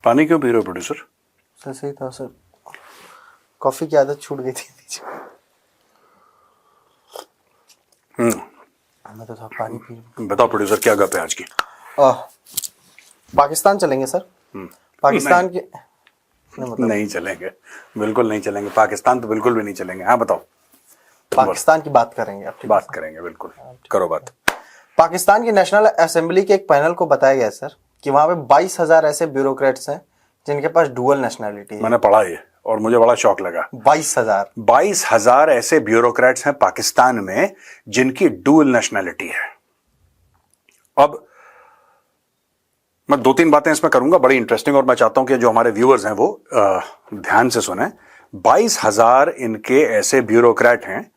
पानी क्यों पी रहे हो प्रोड्यूसर? सर सही था सर, कॉफी की आदत छूट गई थी। मैं तो था पानी पी। बताओ प्रोड्यूसर, क्या गप है आज की? पाकिस्तान चलेंगे सर। पाकिस्तान के नहीं चलेंगे, बिल्कुल नहीं चलेंगे। पाकिस्तान तो बिल्कुल भी नहीं चलेंगे। हाँ बताओ। पाकिस्तान की बात करेंगे आप? बात करेंगे, बिल्कुल करो बात। पाकिस्तान की नेशनल असेंबली के एक पैनल को बताया गया सर कि वहां पे 22,000 ऐसे ब्यूरोक्रेट्स हैं जिनके पास डुअल नेशनैलिटी है। मैंने पढ़ा ये और मुझे बड़ा शौक लगा। 22,000 ऐसे ब्यूरोक्रेट्स हैं पाकिस्तान में जिनकी डुअल नेशनैलिटी है। अब मैं 2-3 बातें इसमें करूंगा बड़ी इंटरेस्टिंग, और मैं चाहता हूं कि जो हमारे व्यूअर्स हैं वो ध्यान से सुने। 22,000 इनके ऐसे ब्यूरोक्रेट हैं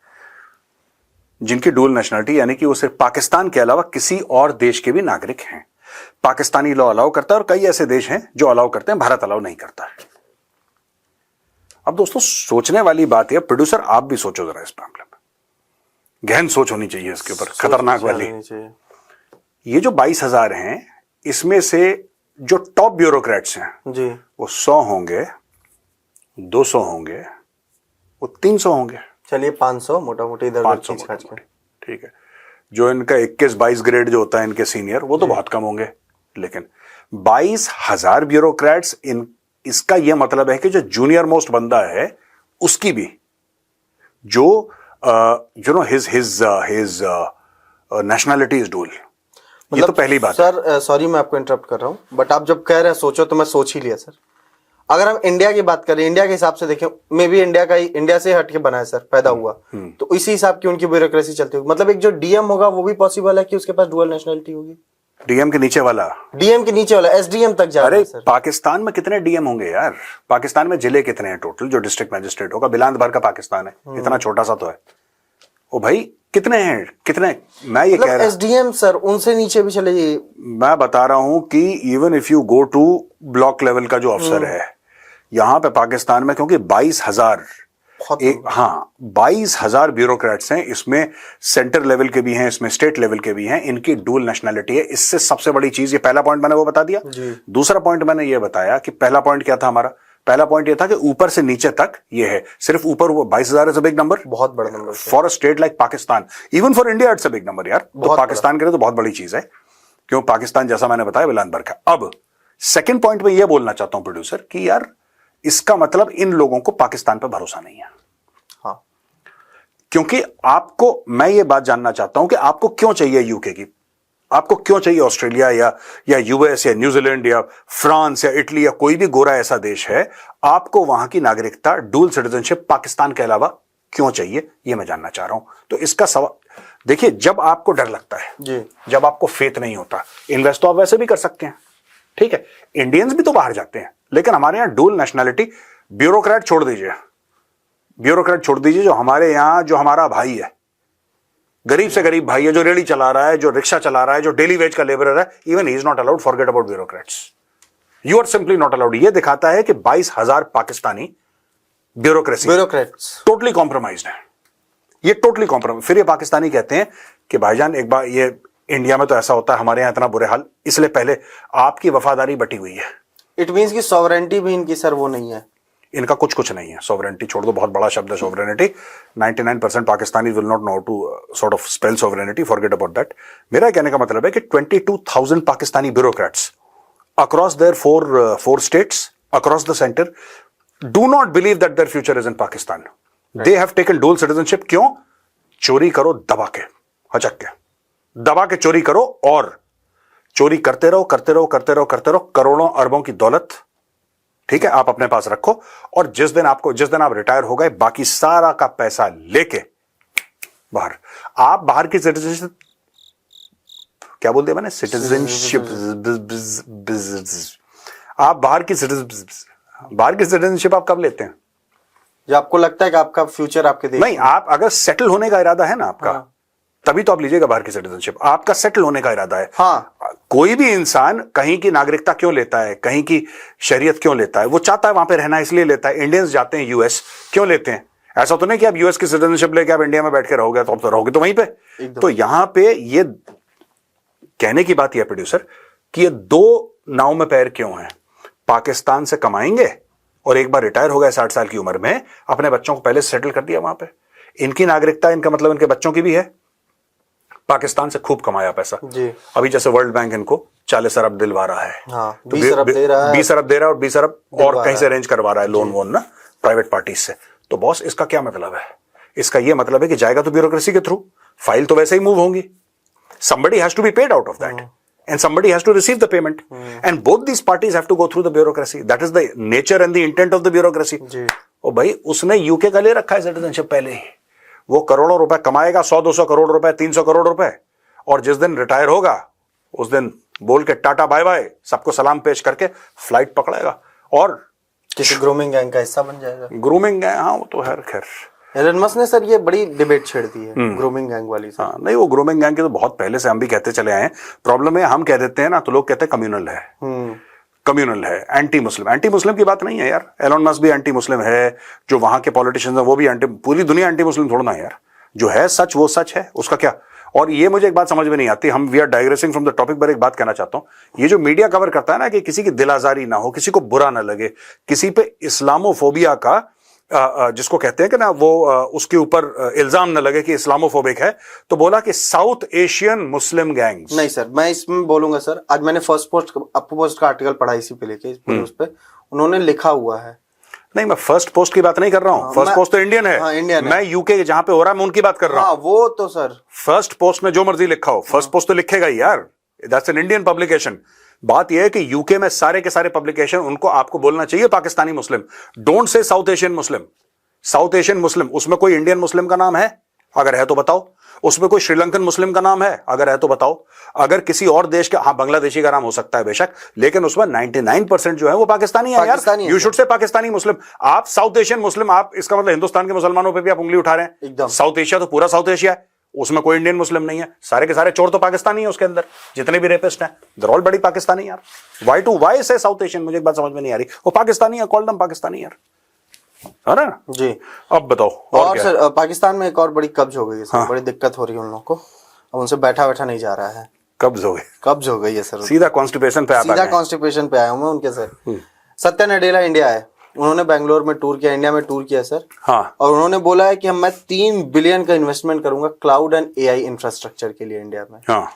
जिनकी डुअल नेशनैलिटी, यानी कि वो सिर्फ पाकिस्तान के अलावा किसी और देश के भी नागरिक हैं। पाकिस्तानी लॉ अलाउ करता है और कई ऐसे देश हैं जो अलाउ करते हैं, भारत अलाउ नहीं करता है। अब दोस्तों सोचने वाली बात है, प्रोड्यूसर आप भी सोचो जरा इस मामले में, गहन सोच होनी चाहिए इसके ऊपर, खतरनाक वाली। ये जो 22,000 हैं, इसमें से जो टॉप ब्यूरोक्रेट्स हैं जी, वो 100 होंगे, 200 होंगे, वो 300 होंगे। चलिए 500 मोटा मोटी इधर 500 ठीक है। जो इनका 21-22 ग्रेड जो होता है इनके सीनियर, वो तो बहुत कम होंगे। लेकिन 22,000 ब्यूरोक्रेट्स, इसका यह मतलब है कि जो जूनियर मोस्ट बंदा है उसकी भी जो हिज नेशनैलिटी इज डुअल। ये तो पहली बात सर। सॉरी मैं आपको इंटरप्ट कर रहा हूं, बट आप जब कह रहे हैं सोचो, तो मैं सोच ही लिया सर। अगर हम इंडिया की बात करें, इंडिया के हिसाब से देखें, मे भी इंडिया से हट के बना है सर, पैदा हुआ, तो इसी हिसाब की उनकी ब्यूरोक्रेसी चलती होगी। मतलब एक जो डीएम होगा वो भी पॉसिबल है कि उसके पास डुअल नेशनैलिटी होगी। डीएम के नीचे वाला एसडीएम तक जा रहा है सर। पाकिस्तान में कितने डीएम होंगे यार? पाकिस्तान में जिले कितने हैं टोटल? जो डिस्ट्रिक्ट मैजिस्ट्रेट होगा, बिलांद भर का पाकिस्तान है, इतना छोटा सा तो है। ओ भाई कितने हैं, कितने? मैं ये कह रहा हूं एसडीएम सर उनसे नीचे भी चले जाइए। मैं बता रहा हूं कि even if you go to block level का जो अफसर है यहां पे पाकिस्तान में, क्योंकि 22,000 22,000 ब्यूरोक्रेट्स हैं, इसमें सेंटर लेवल के भी हैं, इसमें स्टेट लेवल के भी हैं, इनकी डुअल नेशनैलिटी है। इससे सबसे बड़ी चीज, ये पहला पॉइंट मैंने वो बता दिया। दूसरा पॉइंट मैंने ये बताया कि पहला पॉइंट क्या था हमारा? पहला पॉइंट ये था कि ऊपर से नीचे तक ये है, सिर्फ ऊपर वो 22,000 इज अ बिग नंबर, बहुत बड़ा number for a state like Pakistan. Even for India it's a big number यार। तो पाकिस्तान के लिए तो बहुत बड़ी चीज है, क्यों? पाकिस्तान जैसा मैंने बताया बिलांद भर का। अब सेकेंड पॉइंट में यह बोलना चाहता हूं प्रोड्यूसर कि यार इसका मतलब इन लोगों को पाकिस्तान पर भरोसा नहीं है। हाँ, क्योंकि आपको, मैं ये बात जानना चाहता हूं कि आपको क्यों चाहिए यूके की, आपको क्यों चाहिए ऑस्ट्रेलिया या यूएस या न्यूजीलैंड या फ्रांस या इटली या कोई भी गोरा ऐसा देश है, आपको वहां की नागरिकता डुअल सिटीजनशिप पाकिस्तान के अलावा क्यों चाहिए, यह मैं जानना चाह रहा हूं। तो इसका सवाल देखिए, जब आपको डर लगता है जी, जब आपको फेथ नहीं होता, इन्वेस्ट तो आप वैसे भी कर सकते हैं, ठीक है, इंडियंस भी तो बाहर जाते हैं, लेकिन हमारे यहां डुअल नेशनैलिटी, ब्यूरोक्रेट छोड़ दीजिए, जो हमारे यहां, जो हमारा भाई है, गरीब से गरीब भाई है, जो रेडी चला रहा है, जो रिक्शा चला रहा है, जो डेली वेज का लेबरर है, even he is not allowed. Forget about bureaucrats, you are simply not allowed. ये दिखाता है कि 22,000 पाकिस्तानी ब्यूरोक्रेट्स टोटली कॉम्प्रोमाइज्ड है। ये टोटली कॉम्प्रोमाइज। फिर ये पाकिस्तानी कहते हैं कि भाईजान एक बार, ये इंडिया में तो ऐसा होता है, हमारे यहां इतना बुरे हाल, इसलिए पहले आपकी वफादारी बटी हुई है। इट मींस की सॉवरेंटी भी इनकी सर वो नहीं है, इनका कुछ नहीं है। सॉवरेनिटी छोड़ दो, बहुत बड़ा शब्द है sovereignty. 99% Pakistani will not know to sort of spell sovereignty, forget about that. मेरा कहने का मतलब है कि 22,000 Pakistani bureaucrats across their four states, across the centre, do not believe that their future is in Pakistan. They have taken dual citizenship. क्यों? चोरी करो दबा के, हचक के दबा के चोरी करो, और चोरी करते रहो, करोड़ों अरबों की दौलत, ठीक है, आप अपने पास रखो, और जिस दिन आप रिटायर हो गए, बाकी सारा का पैसा लेके बाहर। आप बाहर की सिटीजनशिप, क्या बोल दिया मैंने? सिटीजनशिप। आप बाहर की सिटीजनशिप आप कब लेते हैं? जब आपको लगता है कि आपका फ्यूचर आपके देश नहीं, आप अगर सेटल होने का इरादा है ना आपका, हाँ, तभी तो आप लीजिएगा बाहर की सिटीजनशिप। आपका सेटल होने का इरादा है। हाँ, कोई भी इंसान कहीं की नागरिकता क्यों लेता है, कहीं की शरीयत क्यों लेता है? वो चाहता है वहां पे रहना, इसलिए लेता है। इंडियंस जाते हैं यूएस, क्यों लेते हैं? ऐसा तो नहीं कि आप यूएस की सिटीजनशिप लेके आप इंडिया में बैठ के रहोगे, तो आप तो रहोगे तो वहीं पे। तो यहां पे ये कहने की बात यह प्रोड्यूसर कि ये दो नाव में पैर क्यों है। पाकिस्तान से कमाएंगे और एक बार रिटायर हो गए 60 साल की उम्र में, अपने बच्चों को पहले से सेटल कर दिया वहां पे। इनकी नागरिकता, इनका मतलब इनके बच्चों की भी है। पाकिस्तान से खूब कमाया पैसा जी। अभी जैसे वर्ल्ड बैंक इनको 40 अरब दिलवा रहा है। हाँ, 20 अरब दे रहा है, 20 अरब दे रहा है और 20 अरब और कहीं से है। अरेंज करवा रहा है लोन वोन ना प्राइवेट पार्टीज से। तो बॉस इसका क्या मतलब है? इसका ये मतलब है कि जाएगा तो ब्यूरोक्रेसी के थ्रू, फाइल तो वैसे ही मूव होंगी, somebody has to be paid out of that and somebody has to receive the payment and both these parties have to go through the bureaucracy. That is the nature and the intent of the bureaucracy. जी। ओ भाई उसने UK का ले रखा है citizenship पहले ही, वो करोड़ों रुपए कमाएगा, 100-200 करोड़ रुपए, 300 करोड़ रुपए, और जिस दिन रिटायर होगा उस दिन बोल के टाटा बाय बाय, सबको सलाम पेश करके फ्लाइट पकड़ेगा और किसी ग्रूमिंग गैंग का हिस्सा बन जाएगा। ग्रूमिंग है, हाँ वो तो है। खैर एलन मस्क ने सर ये बड़ी डिबेट छेड़ दी है ग्रूमिंग गैंग वाली से। हाँ, नहीं वो ग्रूमिंग गैंग के तो बहुत पहले से हम भी कहते चले आए हैं। प्रॉब्लम है हम कह देते हैं ना तो लोग कहते हैं कम्युनल है, कम्युनल है, एंटी मुस्लिम। एंटी मुस्लिम की बात नहीं है यार, एलन मस्क भी एंटी मुस्लिम है, जो वहां के पॉलिटिशियंस हैं वो भी एंटी, पूरी दुनिया एंटी मुस्लिम थोड़ा ना है यार। जो है सच वो सच है, उसका क्या। और ये मुझे एक बात समझ में नहीं आती, हम we are digressing from the topic, पर एक बात कहना चाहता हूं, ये जो मीडिया कवर करता है ना कि किसी की दिल आजारी ना हो, किसी को बुरा ना लगे, किसी पे इस्लामोफोबिया का जिसको कहते हैं कि ना वो उसके ऊपर इल्जाम न लगे कि इस्लामोफोबिक है, तो बोला कि साउथ एशियन मुस्लिम गैंग्स। नहीं सर, मैं इसमें बोलूंगा सर, आज मैंने फर्स्ट पोस्ट का आर्टिकल पढ़ा इसी पे लेके, उस पे उन्होंने लिखा हुआ है। नहीं मैं फर्स्ट पोस्ट की बात नहीं कर रहा हूं, फर्स्ट पोस्ट तो इंडियन है। हाँ, इंडियन मैं यूके जहां पे हो रहा है मैं उनकी बात कर रहा हूं। वो तो सर फर्स्ट पोस्ट में जो मर्जी लिखा हो, फर्स्ट पोस्ट तो लिखेगा ही यार, दैट्स एन इंडियन पब्लिकेशन। बात यह है कि यूके में सारे के सारे पब्लिकेशन, उनको आपको बोलना चाहिए Pakistani Muslim, don't say South Asian Muslim. South Asian Muslim, उसमें कोई इंडियन मुस्लिम का नाम है? अगर है तो बताओ। उसमें कोई श्रीलंकन मुस्लिम का नाम है? अगर है तो बताओ। अगर किसी और देश के, हाँ बांग्लादेशी का नाम हो सकता है बेशक, लेकिन उसमें 99% जो है वो पाकिस्तानी है यार। यू शुड से पाकिस्तानी मुस्लिम। आप साउथ एशियन मुस्लिम, आप इसका मतलब हिंदुस्तान के मुसलमानों पे भी आप उंगली उठा रहे हैं एकदम। साउथ एशिया तो पूरा साउथ एशिया है, उसमें कोई इंडियन मुस्लिम नहीं है। सारे के सारे चोर तो पाकिस्तानी है उसके अंदर, जितने भी रेपिस्ट हैं दे आर ऑल बड़ी पाकिस्तानी यार। वाई से साउथ एशियन, मुझे एक बात समझ में नहीं आ रही, वो पाकिस्तानी है, कॉल दम पाकिस्तानी यार, है ना जी। अब बताओ और सर पाकिस्तान में एक और बड़ी कब्ज हो गई है सर। हाँ। बड़ी दिक्कत हो रही है उन लोगों को, अब उनसे बैठा बैठा नहीं जा रहा है। कब्ज हो गई, कब्ज हो गई है सर, सीधा कॉन्स्टिपेशन पे सीधा कॉन्स्टिपेशन पे आया हूं मैं उनके सर। सत्या नडेला इंडिया है, उन्होंने बैंगलोर में टूर किया, इंडिया में टूर किया सर। हाँ। और उन्होंने बोला है कि मैं 3 बिलियन का इन्वेस्टमेंट करूंगा क्लाउड एंड एआई इंफ्रास्ट्रक्चर के लिए इंडिया में। हाँ।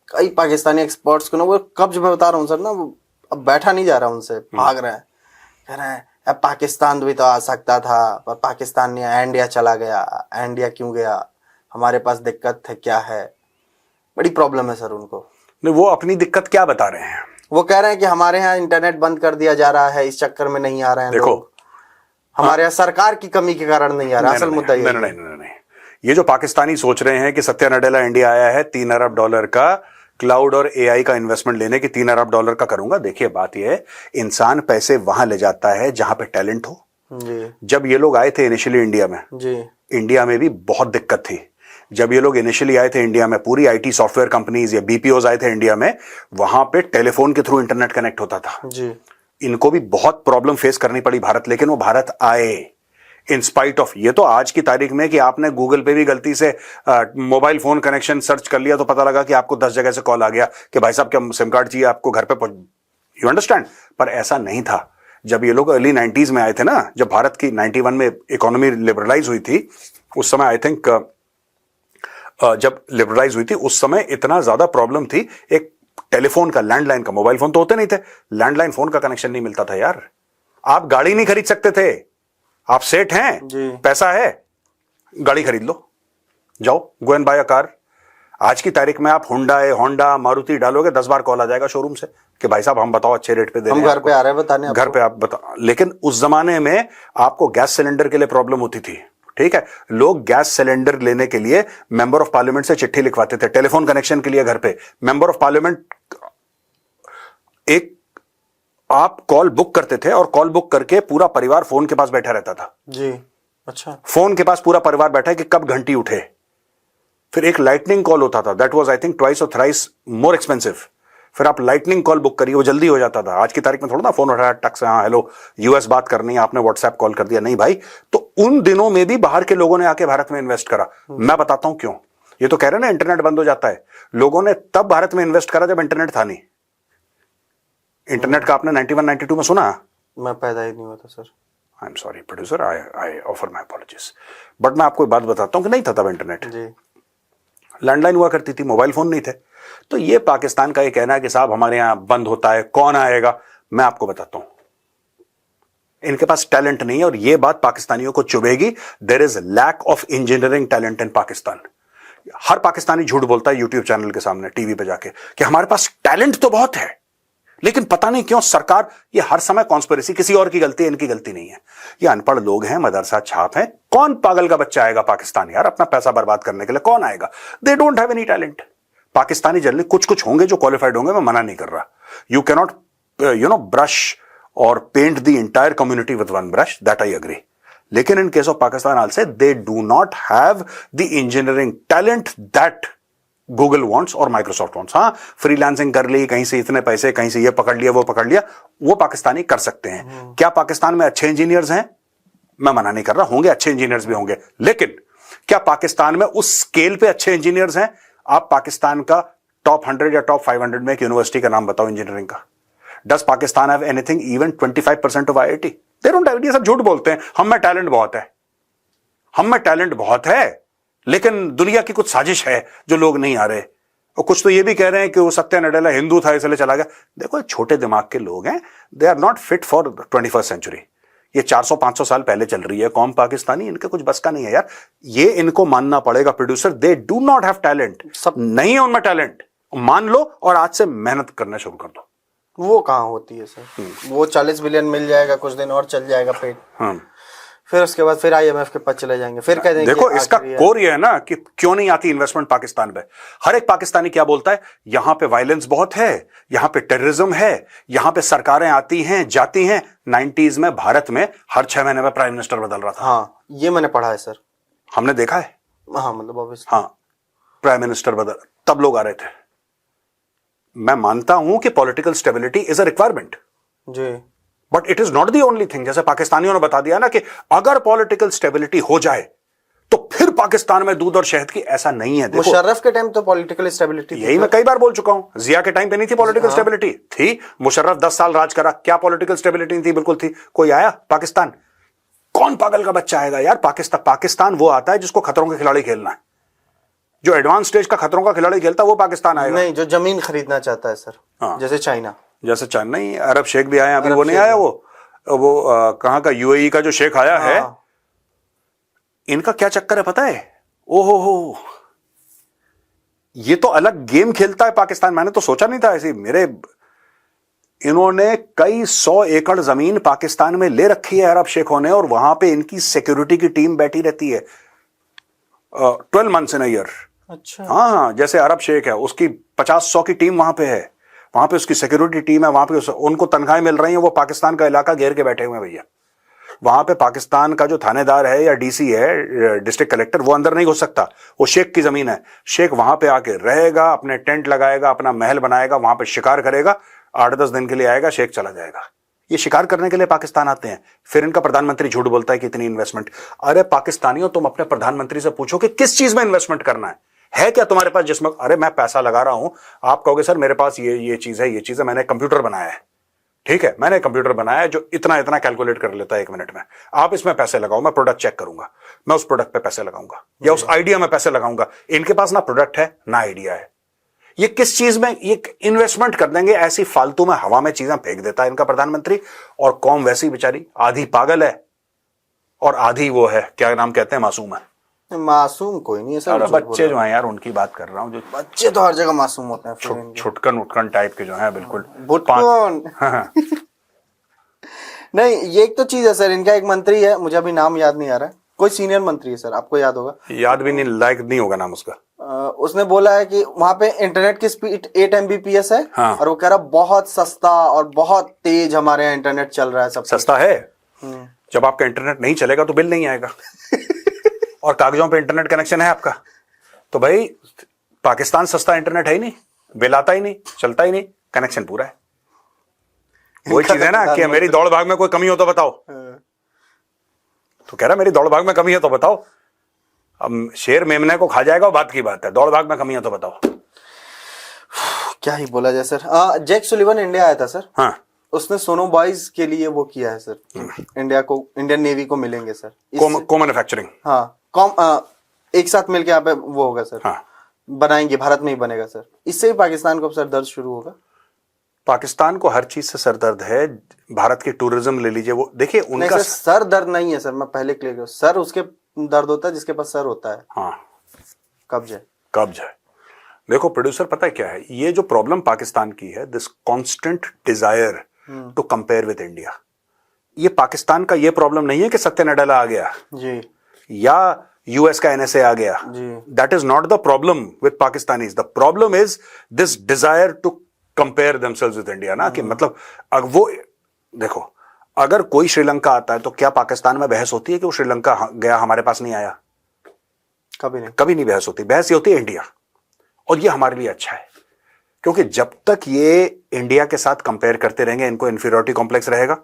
कई पाकिस्तानी एक्सपर्ट्स को ना वो कब्ज में बता रहा हूँ सर ना, अब बैठा नहीं जा रहा उनसे, भाग रहे हैं, कह रहे हैं अब पाकिस्तान भी तो आ सकता था पर पाकिस्तान ने इंडिया चला गया। इंडिया क्यों गया, हमारे पास दिक्कत है क्या है, बड़ी प्रॉब्लम है सर उनको। नहीं वो अपनी दिक्कत क्या बता रहे हैं? वो कह रहे हैं कि हमारे यहाँ इंटरनेट बंद कर दिया जा रहा है, इस चक्कर में नहीं आ रहे हैं। देखो हमारे यहाँ सरकार की कमी के कारण नहीं आ रहा, असल मुद्दा ये नहीं, ये जो पाकिस्तानी सोच रहे हैं कि सत्या नडेला इंडिया आया है $3 अरब का क्लाउड और एआई का इन्वेस्टमेंट लेने की, $3 अरब का करूंगा। देखिए बात यह है, इंसान पैसे वहां ले जाता है जहां पे टैलेंट हो जी। जब ये लोग आए थे इनिशियली इंडिया में जी, इंडिया में भी बहुत दिक्कत थी। जब ये लोग इनिशियली आए थे इंडिया में, पूरी आईटी सॉफ्टवेयर कंपनीज या बीपीओज आए थे इंडिया में, वहां पे टेलीफोन के थ्रू इंटरनेट कनेक्ट होता था जी। इनको भी बहुत प्रॉब्लम फेस करनी पड़ी भारत, लेकिन वो भारत आए इन स्पाइट ऑफ। ये तो आज की तारीख में कि आपने गूगल पे भी गलती से मोबाइल फोन कनेक्शन सर्च कर लिया तो पता लगा कि आपको 10 जगह से कॉल आ गया कि भाई साहब क्या सिम कार्ड चाहिए आपको घर पे, यू अंडरस्टैंड। पर ऐसा नहीं था जब ये लोग अर्ली 90s में आए थे ना, जब भारत की 91 में इकोनॉमी लिबरलाइज हुई थी, उस समय आई थिंक जब लिबरलाइज हुई थी उस समय इतना ज्यादा प्रॉब्लम थी, एक टेलीफोन का, लैंडलाइन का, मोबाइल फोन तो होते नहीं थे, लैंडलाइन फोन का कनेक्शन नहीं मिलता था यार। आप गाड़ी नहीं खरीद सकते थे, आप सेठ हैं, पैसा है, गाड़ी खरीद लो, जाओ go and buy a car. आज की तारीख में आप होंडा मारुति डालोगे 10 बार कॉल आ जाएगा शोरूम से कि भाई साहब हम बताओ अच्छे रेट पे दे रहे हैं, हम घर पे आ रहे हैं बताने, घर पे आप बताओ। लेकिन उस जमाने में आपको गैस सिलेंडर के लिए प्रॉब्लम होती थी, ठीक है, लोग गैस सिलेंडर लेने के लिए मेंबर ऑफ पार्लियामेंट से चिट्ठी लिखवाते थे, टेलीफोन कनेक्शन के लिए घर पे मेंबर ऑफ पार्लियामेंट, एक आप कॉल बुक करते थे और कॉल बुक करके पूरा परिवार फोन के पास बैठा रहता था जी। अच्छा, फोन के पास पूरा परिवार बैठा है कि कब घंटी उठे। फिर एक लाइटनिंग कॉल होता था, that was I think twice और थ्राइस मोर एक्सपेंसिव। फिर आप लाइटनिंग कॉल बुक करिए, वो जल्दी हो जाता था। आज की तारीख में थोड़ा ना फोन उठाया टक से, हाँ हेलो यूएस बात करनी है, आपने व्हाट्सएप कॉल कर दिया, नहीं भाई। तो उन दिनों में भी बाहर के लोगों ने आके भारत में इन्वेस्ट करा। मैं बताता हूं क्यों। ये तो कह रहे हैं ना इंटरनेट बंद हो जाता है, लोगों ने तब भारत में इन्वेस्ट करा जब इंटरनेट था नहीं। इंटरनेट का आपने 91 92 में सुना? मैं पैदा ही नहीं हुआ था sir. I am sorry producer, I offer my apologies, but मैं आपको एक बात बताता हूँ कि नहीं था तब इंटरनेट। जी। लैंडलाइन हुआ करती थी, मोबाइल फोन नहीं थे। तो ये पाकिस्तान का ये कहना है कि साहब हमारे यहां बंद होता है, कौन आएगा? मैं आपको बताता हूं, इनके पास टैलेंट नहीं है और ये बात पाकिस्तानियों को चुभेगी। There is lack of engineering talent in Pakistan. हर पाकिस्तानी झूठ बोलता है यूट्यूब चैनल के सामने, टीवी पे जाके, कि हमारे पास टैलेंट तो बहुत है, लेकिन पता नहीं क्यों सरकार, ये हर समय कॉन्स्पिरेसी, किसी और की गलती है, इनकी गलती नहीं है। ये अनपढ़ लोग हैं, मदरसा छाप हैं। कौन पागल का बच्चा आएगा पाकिस्तान यार अपना पैसा बर्बाद करने के लिए? कौन आएगा? They don't have any talent. Pakistani generally कुछ कुछ होंगे जो क्वालिफाइड होंगे, मैं मना नहीं कर रहा। You cannot brush or paint the entire community with one brush, that I agree. लेकिन in case of Pakistan also they do not have the engineering talent that Google wants or Microsoft wants. हाँ, freelancing कर ली, कहीं से इतने पैसे, कहीं से ये पकड़ लिया, वो पकड़ लिया, वो पाकिस्तानी कर सकते हैं। क्या पाकिस्तान में अच्छे इंजीनियर्स हैं? मैं मना नहीं कर रहा, होंगे, अच्छे इंजीनियर्स भी होंगे, लेकिन क्या पाकिस्तान में उस स्केल पे अच्छे इंजीनियर्स हैं? आप पाकिस्तान का टॉप 100 या टॉप 500 में एक यूनिवर्सिटी का नाम बताओ इंजीनियरिंग का। Does Pakistan have anything even 25% of IIT? They don't have. ये सब झूठ बोलते हैं, हम में टैलेंट बहुत है, हम में टैलेंट बहुत है, लेकिन दुनिया की कुछ साजिश है जो लोग नहीं आ रहे। और कुछ तो ये भी कह रहे हैं कि वो सत्या नडेला हिंदू था इसलिए चला गया। देखो, छोटे दिमाग के लोग हैं, they are not fit for 21st century. ये 400-500 साल पहले चल रही है कौम पाकिस्तानी, इनके कुछ बस का नहीं है यार। ये इनको मानना पड़ेगा producer, they do not have talent. सब नहीं है उनमें टैलेंट, मान लो और आज से मेहनत करना शुरू कर दो। वो कहाँ होती है सर? वो 40 बिलियन मिल जाएगा, कुछ दिन और चल जाएगा पेट, फिर उसके बाद फिर IMF के पास चले जाएंगे, फिर कह देंगे। देखो, इसका कोर ये है ना कि क्यों नहीं आती इन्वेस्टमेंट पाकिस्तान पे। हर एक पाकिस्तानी क्या बोलता है? यहां पे वायलेंस बहुत है, यहां पे टेररिज्म है, यहां पे सरकारें आती हैं जाती हैं। 90s में भारत में हर 6 महीने में प्राइम मिनिस्टर बदल रहा था। हाँ, ये मैंने पढ़ा है सर, हमने देखा है। हाँ, मतलब ऑब्वियसली, हाँ, प्राइम मिनिस्टर बदल, तब लोग आ रहे थे। मैं मानता हूं कि political stability is a requirement जी, but it is not the only thing. जैसे पाकिस्तानियों ने बता दिया ना कि अगर पॉलिटिकल स्टेबिलिटी हो जाए तो फिर पाकिस्तान में दूध और शहद की, ऐसा नहीं है। देखो, मुशर्रफ के टाइम तो पॉलिटिकल स्टेबिलिटी यही मैं कई बार बोल चुका हूं। जिया के टाइम पे नहीं थी पॉलिटिकल स्टेबिलिटी? थी। मुशर्रफ 10 साल राज करा, क्या पॉलिटिकल स्टेबिलिटी नहीं थी? बिल्कुल थी। कोई आया पाकिस्तान? कौन पागल का बच्चा आएगा यार पाकिस्तान वो आता है जिसको खतरों के खिलाड़ी खेलना है। जो एडवांस स्टेज का खतरों का खिलाड़ी खेलता है वो पाकिस्तान आएगा। नहीं, जो जमीन खरीदना चाहता है सर। हाँ। जैसे चाइना, जैसे चाइना नहीं, अरब शेख भी आए अभी, वो नहीं आया, वो कहां का, UAE का जो शेख आया है। इनका क्या चक्कर है पता है? ओहो हो, ये तो अलग गेम खेलता है पाकिस्तान। मैंने तो सोचा नहीं था ऐसे। इन्होंने कई 100 एकड़ जमीन पाकिस्तान में ले रखी है अरब शेखों ने, और वहां पे इनकी सिक्योरिटी की टीम बैठी रहती है 12 months इन अ ईयर। अच्छा। हाँ, जैसे अरब शेख है, उसकी 50-100 की टीम वहां पे है, वहां पे उसकी सिक्योरिटी टीम है, वहां पे उनको तनख्वाहें मिल रही हैं, वो पाकिस्तान का इलाका घेर के बैठे हुए हैं भैया। वहां पे पाकिस्तान का जो थानेदार है या DC है, डिस्ट्रिक्ट कलेक्टर, वो अंदर नहीं घुस सकता। वो शेख की जमीन है। शेख वहां पे आके रहेगा, अपने टेंट लगाएगा, अपना महल बनाएगा, वहां पे शिकार करेगा, 8-10 दिन के लिए आएगा, शेख चला जाएगा। ये शिकार करने के लिए पाकिस्तान आते हैं। फिर इनका प्रधानमंत्री झूठ बोलता है कि इतनी इन्वेस्टमेंट। अरे पाकिस्तानियों, तुम अपने प्रधानमंत्री से पूछो कि किस चीज में इन्वेस्टमेंट करना है क्या तुम्हारे पास जिसमें, अरे मैं पैसा लगा रहा हूं, आप कहोगे सर मेरे पास ये चीज है, ये चीज है, मैंने कंप्यूटर बनाया है, ठीक है, मैंने कंप्यूटर बनाया है जो इतना इतना कैलकुलेट कर लेता है 1 मिनट में, आप इसमें पैसे लगाओ, मैं प्रोडक्ट चेक करूंगा, मैं उस प्रोडक्ट पे पैसे लगाऊंगा या उस आइडिया में पैसे लगाऊंगा। इनके पास ना प्रोडक्ट है ना आइडिया है। ये किस चीज में ये इन्वेस्टमेंट कर देंगे? ऐसी फालतू में हवा में चीजें फेंक देता है इनका प्रधानमंत्री। और कौम वैसी बेचारी आधी पागल है और आधी वो है, क्या नाम कहते हैं, मासूम है। मासूम कोई नहीं है सर, बच्चे जो हैं यार उनकी बात कर रहा हूं। जो बच्चे तो हर जगह मासूम होते हैं, छुटकन उटकन टाइप के जो हैं, बिल्कुल नहीं, ये एक तो चीज है सर। इनका एक मंत्री है, मुझे अभी नाम याद नहीं आ रहा है, कोई सीनियर मंत्री है सर, आपको याद होगा। याद भी नहीं, लायक नहीं होगा नाम उसका। उसने बोला है कि वहां पे इंटरनेट की स्पीड 8 MBPS है। हाँ। और वो कह रहा बहुत सस्ता और बहुत तेज हमारे यहाँ इंटरनेट चल रहा है। सब सस्ता है। जब आपका इंटरनेट नहीं चलेगा तो बिल नहीं आएगा और कागजों पे इंटरनेट कनेक्शन है आपका, तो भाई पाकिस्तान सस्ता इंटरनेट है ही नहीं, बिल आता ही नहीं, चलता ही नहीं, कनेक्शन पूरा है। वही चीज है ना कि मेरी दौड़ भाग में कोई कमी हो तो बताओ। तो कह रहा मेरी दौड़ भाग में कमी है तो बताओ। अब शेर मेमने को खा जाएगा, बात की बात है, दौड़ भाग में कमी है तो बताओ। क्या ही बोला जाए सर। जैक सुलिवन इंडिया आया था सर, हाँ उसने सोनो बॉयज के लिए वो किया है सर, इंडिया को, इंडियन नेवी को मिलेंगे सर को मैन्युफैक्चरिंग। हाँ एक साथ मिलके यहाँ पे वो होगा सर, हाँ बनाएंगे, भारत में ही बनेगा सर। इससे ही पाकिस्तान को अब सर दर्द शुरू होगा। पाकिस्तान को हर चीज से सरदर्द है। भारत की टूरिज्म ले लीजिए, वो देखिए नहीं उनका सर, सर दर्द नहीं है सर, मैं पहले क्लियर करूं, सर उसके दर्द होता है जिसके पास सर होता है। हाँ कब्ज है। कब्ज है। देखो प्रोड्यूसर, पता है क्या है ये जो प्रॉब्लम पाकिस्तान की है, this constant desire to compare with India. ये पाकिस्तान का ये प्रॉब्लम नहीं है कि सत्य नडेला आ गया जी, या यूएस का एनएसए आ गया। जी। That is not the problem with Pakistanis. The problem is this desire to compare themselves with India ना, कि मतलब अब वो देखो, अगर कोई श्रीलंका आता है तो क्या पाकिस्तान में बहस होती है कि वो श्रीलंका गया हमारे पास नहीं आया? कभी नहीं, कभी नहीं बहस होती। बहस ये होती है इंडिया, और ये हमारे लिए अच्छा है, क्योंकि जब तक ये इंडिया के साथ कंपेयर करते रहेंगे, इनको इंफीरियरिटी कॉम्प्लेक्स रहेगा,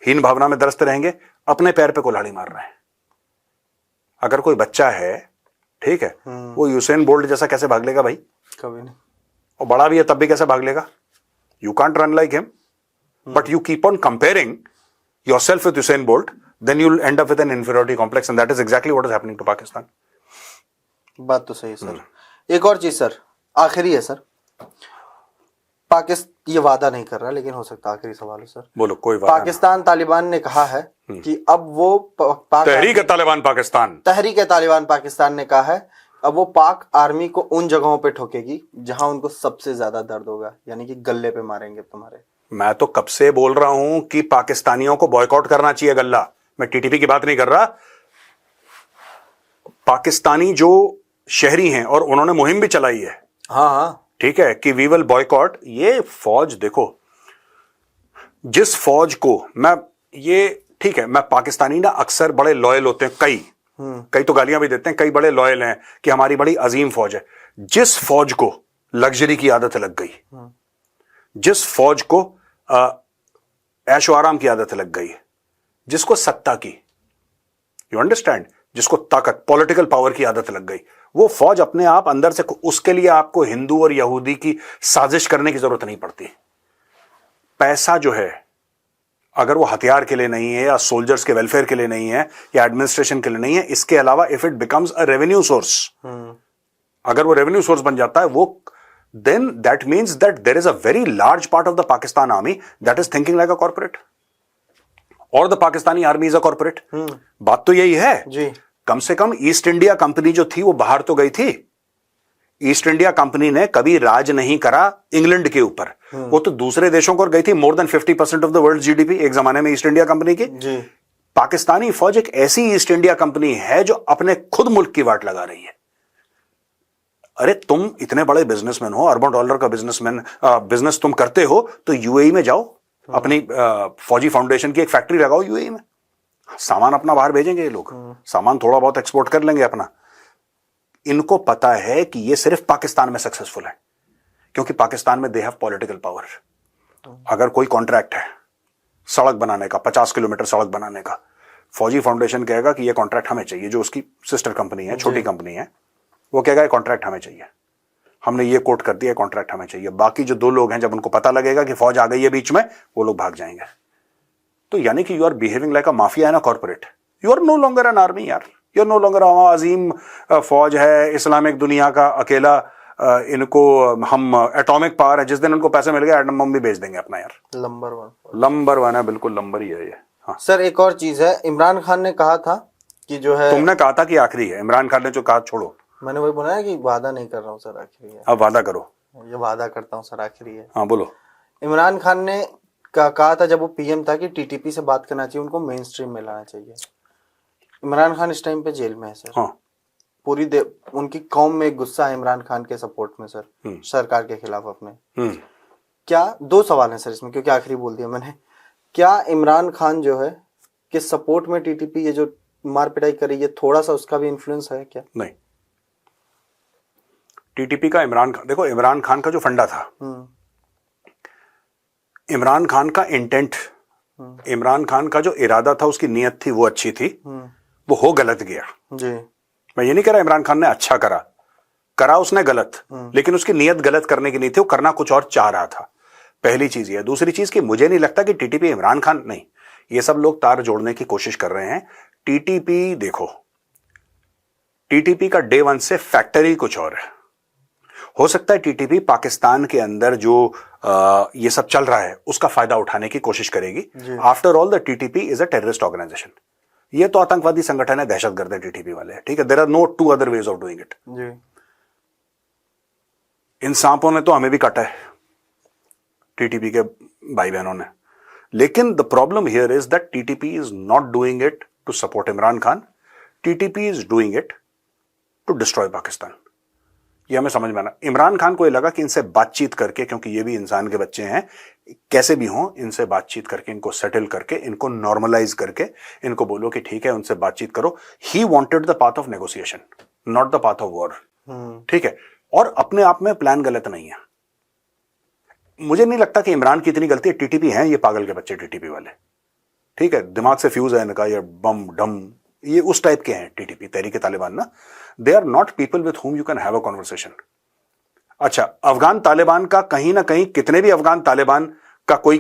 हीन भावना में दरसते रहेंगे, अपने पैर पे कुल्हाड़ी मार रहे हैं। अगर कोई बच्चा है, ठीक है, वो यूसेन बोल्ट जैसा कैसे भाग लेगा भाई? कभी नहीं। और बड़ा भी है तब भी कैसे भाग लेगा? You can't run like him, but you keep on comparing yourself with Usain Bolt, then you will end up with an inferiority complex, and that is exactly what is happening to Pakistan. बात तो सही है sir. एक और चीज sir, आखिरी है sir, Pakistan ये वादा नहीं कर रहा, लेकिन हो सकता आखिरी सवाल है सर। बोलो। कोई वादा पाकिस्तान तालिबान ने कहा है कि अब वो तहरीक-ए-तालिबान पाकिस्तान, तहरीक-ए-तालिबान पाकिस्तान ने कहा है अब वो पाक आर्मी को उन जगहों पे ठोकेगी जहां उनको सबसे ज्यादा दर्द होगा, यानी कि गले पे मारेंगे तुम्हारे। मैं तो कब से बोल रहा हूं कि पाकिस्तानियों को बॉयकॉट करना चाहिए गल्ला। मैं टीटीपी की बात नहीं कर रहा। पाकिस्तानी जो शहरी हैं, और उन्होंने मुहिम भी चलाई है, हाँ, ठीक है, कि वी विल बॉयकॉट। ये फौज देखो, जिस फौज को मैं, ये ठीक है, मैं पाकिस्तानी ना अक्सर बड़े लॉयल होते हैं, कई तो गालियां भी देते हैं, कई बड़े लॉयल हैं कि हमारी बड़ी अजीम फौज है। जिस फौज को लग्जरी की आदत लग गई, जिस फौज को ऐशो आराम की आदत लग गई, जिसको सत्ता की, यू अंडरस्टैंड, जिसको ताकत, पॉलिटिकल पावर की आदत लग गई, वो फौज अपने आप अंदर से, उसके लिए आपको हिंदू और यहूदी की साजिश करने की जरूरत नहीं पड़ती। पैसा जो है, अगर वो हथियार के लिए नहीं है, या सोल्जर्स के वेलफेयर के लिए नहीं है, या एडमिनिस्ट्रेशन के लिए नहीं है, इसके अलावा if it becomes a revenue source, अगर वो रेवेन्यू सोर्स बन जाता है, वो then that means that there is a very large part of the Pakistan army that is thinking like a corporate, or the Pakistani army is a corporate. बात तो यही है जी। कम से कम ईस्ट इंडिया कंपनी जो थी वो बाहर तो गई थी। ईस्ट इंडिया कंपनी ने कभी राज नहीं करा इंग्लैंड के ऊपर, वो तो दूसरे देशों को गई थी। More than 50% of the world GDP एक जमाने में ईस्ट इंडिया कंपनी की। जी। पाकिस्तानी फौज एक ऐसी ईस्ट इंडिया कंपनी है जो अपने खुद मुल्क की वाट लगा रही है। अरे तुम इतने बड़े बिजनेसमैन हो, अरबों डॉलर का बिजनेस तुम करते हो, तो यूएई में जाओ, अपनी फौजी फाउंडेशन की एक फैक्ट्री लगाओ यूएई में, सामान अपना बाहर भेजेंगे ये लोग, सामान थोड़ा बहुत एक्सपोर्ट कर लेंगे अपना। इनको पता है कि ये सिर्फ पाकिस्तान में सक्सेसफुल है, क्योंकि पाकिस्तान में दे हैव पॉलिटिकल पावर। अगर कोई कॉन्ट्रैक्ट है सड़क बनाने का, 50 किलोमीटर सड़क बनाने का, फौजी फाउंडेशन कहेगा कि ये कॉन्ट्रैक्ट हमें चाहिए, जो उसकी सिस्टर कंपनी है, छोटी कंपनी है, वो कहेगा ये कॉन्ट्रैक्ट हमें चाहिए, हमने ये कोट कर दिया, कॉन्ट्रैक्ट हमें चाहिए। बाकी जो दो लोग हैं, जब उनको पता लगेगा कि फौज आ गई है बीच में, वो लोग भाग जाएंगे। तो यानी कि you are behaving like a mafia and a corporate. You are no longer an army यार, यू आर नो लॉन्गर अजीम फौज है, इस्लामिक दुनिया का अकेला, इनको हम एटॉमिक पावर है, जिस दिन उनको पैसे मिल गए एटम बम भी भेज देंगे अपना यार। नंबर वन है, बिल्कुल नंबर ही है ये। हाँ सर, एक और चीज है, इमरान खान ने कहा था कि जो है, तुमने कहा था कि आखिरी है, इमरान खान ने जो कहा छोड़ो, मैंने वही बोला है कि वादा नहीं कर रहा हूँ सर, आखिरी है। अब वादा करो। ये वादा करता हूँ सर, आखिरी है। हाँ बोलो। इमरान खान ने कहा था जब वो पीएम था कि टीटीपी से बात करना चाहिए, उनको मेन स्ट्रीम में लाना चाहिए। इमरान खान इस टाइम पे जेल में है सर। हाँ। पूरी उनकी कौम में एक गुस्सा है इमरान खान के सपोर्ट में सर, सरकार के खिलाफ अपने। क्या, दो सवाल हैं सर इसमें, क्योंकि आखिरी बोल दिया मैंने। क्या इमरान खान जो है कि सपोर्ट में टीटीपी ये जो मार पिटाई करी है, थोड़ा सा उसका भी इन्फ्लुएंस है क्या? नहीं, टीटीपी का इमरान खान, देखो इमरान खान का जो फंडा था, इमरान खान का इंटेंट, इमरान खान का जो इरादा था, उसकी नीयत थी, वो अच्छी थी। वो हो गलत गया जी। मैं ये नहीं कह रहा इमरान खान ने अच्छा करा, करा उसने गलत, लेकिन उसकी नीयत गलत करने की नहीं थी, वो करना कुछ और चाह रहा था। पहली चीज ये। दूसरी चीज कि मुझे नहीं लगता कि टीटीपी इमरान खान, नहीं, ये सब लोग तार जोड़ने की कोशिश कर रहे हैं। टीटीपी देखो, टीटीपी का डे वन से फैक्टरी कुछ और है। हो सकता है टीटीपी पाकिस्तान के अंदर जो ये सब चल रहा है उसका फायदा उठाने की कोशिश करेगी। After all the TTP is a terrorist organisation. ये तो आतंकवादी संगठन है, दहशतगर्द है टीटीपी वाले, ठीक है। There are no two other ways of doing it. इन सांपों ने तो हमें भी काटा है, टीटीपी के भाई बहनों ने। लेकिन the problem here is that TTP is not doing it to support Imran Khan, TTP is doing it to destroy Pakistan. ये हमें समझ में आना। इमरान खान को ये लगा कि इनसे बातचीत करके, क्योंकि ये भी इंसान के बच्चे हैं, कैसे भी हों, इनसे बातचीत करके, इनको सेटल करके, इनको नॉर्मलाइज करके, इनको बोलो कि ठीक है उनसे बातचीत करो। He wanted the path of negotiation, not the path of war, ठीक है। और अपने आप में प्लान गलत नहीं है। मुझे नहीं लगता कि इमरान की इतनी गलती है, टीटीपी हैं ये पागल के बच्चे, टीटीपी वाले, ठीक है, दिमाग से फ्यूज है इनका, ये बम डम, ये उस टाइप के हैं टीटीपी, तहरीक तालिबान ना। They are not people with whom you can have a conversation. अच्छा, अफगान तालिबान का कहीं ना कहीं, कितने भी अफगान तालिबान का कोई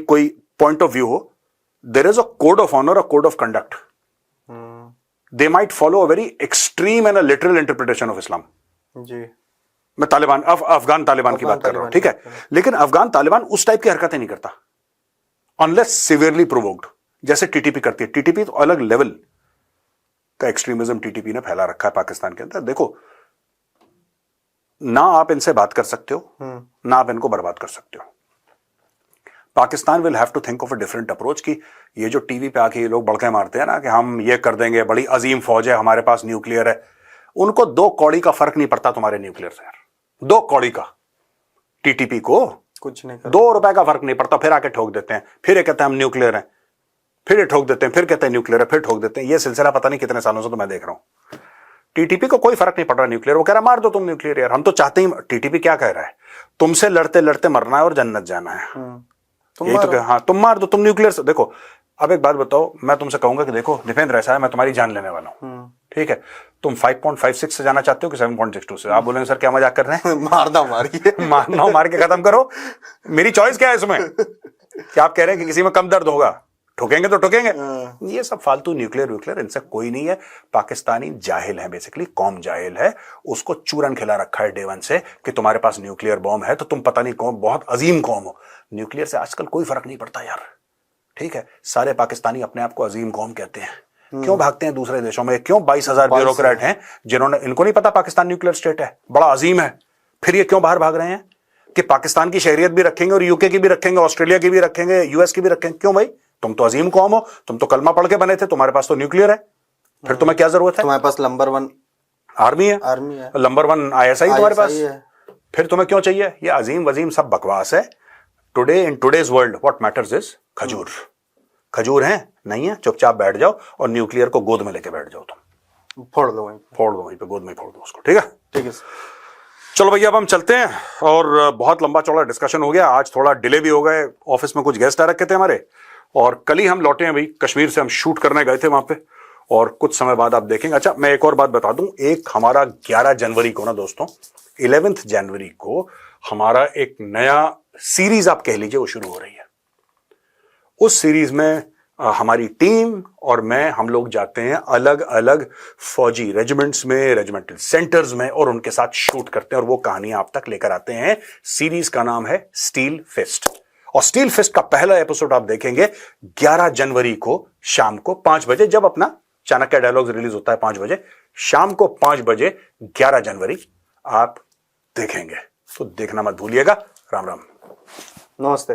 पॉइंट ऑफ व्यू हो, there is a code of honour, a code of conduct. They might follow a very extreme and a literal interpretation of Islam. जी, मैं तालिबान, अफगान तालिबान की बात कर रहा हूं, ठीक है। लेकिन अफगान तालिबान उस टाइप की हरकतें नहीं करता अनलेस सिवियरली प्रोवोक्ड, जैसे टीटीपी करती है। टीटीपी तो अलग लेवल का एक्सट्रीमिज्म टीटीपी ने फैला रखा है पाकिस्तान के अंदर। देखो, ना आप इनसे बात कर सकते हो, ना आप इनको बर्बाद कर सकते हो। Pakistan will have to think of a different approach. कि ये जो टीवी पे आके ये लोग बड़के मारते हैं ना कि हम ये कर देंगे, बड़ी अजीम फौज है, हमारे पास न्यूक्लियर है, उनको 2 कौड़ी का फर्क नहीं पड़ता तुम्हारे न्यूक्लियर से यार, 2 कौड़ी का। टीटीपी को कुछ नहीं, 2 रुपए का फर्क नहीं पड़ता। फिर आके ठोक देते हैं, फिर ये कहते हैं हम न्यूक्लियर हैं, फिर ये ठोक देते हैं, फिर कहते हैं न्यूक्लियर है, फिर ठोक देते हैं। ये सिलसिला पता नहीं कितने सालों से तो मैं देख रहा हूं। टीटीपी को कोई फर्क नहीं पड़ रहा न्यूक्लियर, वो कह रहा मार दो तुम न्यूक्लियर यार, हम तो चाहते ही। टीटीपी क्या कह रहा है, तुमसे लड़ते लड़ते मरना है और जन्नत जाना है, यही तो। हाँ, तुम मार दो, तुम न्यूक्लियर से। देखो, अब एक बात बताओ, मैं तुमसे कहूंगा कि देखो दीपेंद्र ऐसा है, मैं तुम्हारी जान लेने वाला हूं, ठीक है, तुम 5.56 से जाना चाहते हो कि 7.62 से? आप बोलेंगे सर क्या मजाक कर रहे हैं? मारना मारिए, मारना मार के खत्म करो, मेरी चॉइस क्या है इसमें? क्या आप कह रहे हैं कि किसी में कम दर्द होगा, ठोकेंगे तो ठोकेंगे? ये सब फालतू न्यूक्लियर इनसे कोई नहीं है। पाकिस्तानी जाहिल है, बेसिकली कौम जाहिल है। उसको चूरन खिला रखा है डे वन से कि तुम्हारे पास न्यूक्लियर बॉम्ब है तो तुम पता नहीं कौन, बहुत अजीम कौम हो। न्यूक्लियर से आजकल कोई फर्क नहीं पड़ता यार, ठीक है। सारे पाकिस्तानी अपने आप को अजीम कौम कहते हैं। क्यों भागते हैं दूसरे देशों में? क्यों 22,000 ब्यूरोक्रेट हैं जिन्होंने, इनको नहीं पता पाकिस्तान न्यूक्लियर स्टेट है, बड़ा अजीम है, फिर ये क्यों बाहर भाग रहे हैं कि पाकिस्तान की शहरियत भी रखेंगे और यूके की भी रखेंगे, ऑस्ट्रेलिया की भी रखेंगे, यूएस की भी रखेंगे? क्यों भाई? तुम तो अजीम कौम हो, तुम तो कलमा पढ़ के बने थे, तुम्हारे पास तो न्यूक्लियर है, फिर तुम्हें क्या जरूरत है? तुम्हारे पास नंबर 1 आर्मी है, नंबर 1 ISI तुम्हारे पास, फिर तुम्हें क्यों चाहिए? ये अजीम वजीम सब बकवास है। Today in today's world what matters is खजूर। खजूर है नहीं है, चुपचाप बैठ जाओ और न्यूक्लियर को गोद में लेके बैठ जाओ। तुम फोड़ दो वहीं पे, गोद में फोड़ दो उसको, ठीक है? ठीक है। चलो भैया, अब हम चलते हैं। और बहुत लंबा चौड़ा डिस्कशन हो गया, आज थोड़ा डिले भी हो गए, ऑफिस में कुछ गेस्ट आ रखे थे हमारे, और कल ही हम लौटे हैं भाई कश्मीर से। हम शूट करने गए थे वहां पे, और कुछ समय बाद आप देखेंगे। अच्छा, मैं एक और बात बता दूं, एक हमारा 11 जनवरी को ना दोस्तों, 11 जनवरी को हमारा एक नया सीरीज आप कह लीजिए वो शुरू हो रही है। उस सीरीज में हमारी टीम और मैं, हम लोग जाते हैं अलग अलग फौजी रेजिमेंट्स में, रेजिमेंटल सेंटर्स में, और उनके साथ शूट करते हैं और वो कहानियां आप तक लेकर आते हैं। सीरीज का नाम है स्टील फिस्ट, और स्टील फिस्ट का पहला एपिसोड आप देखेंगे 11 जनवरी को शाम को 5 बजे, जब अपना चाणक्य डायलॉग्स रिलीज होता है 5 बजे, शाम को 5 बजे 11 जनवरी आप देखेंगे। तो देखना मत भूलिएगा। राम राम, नमस्ते।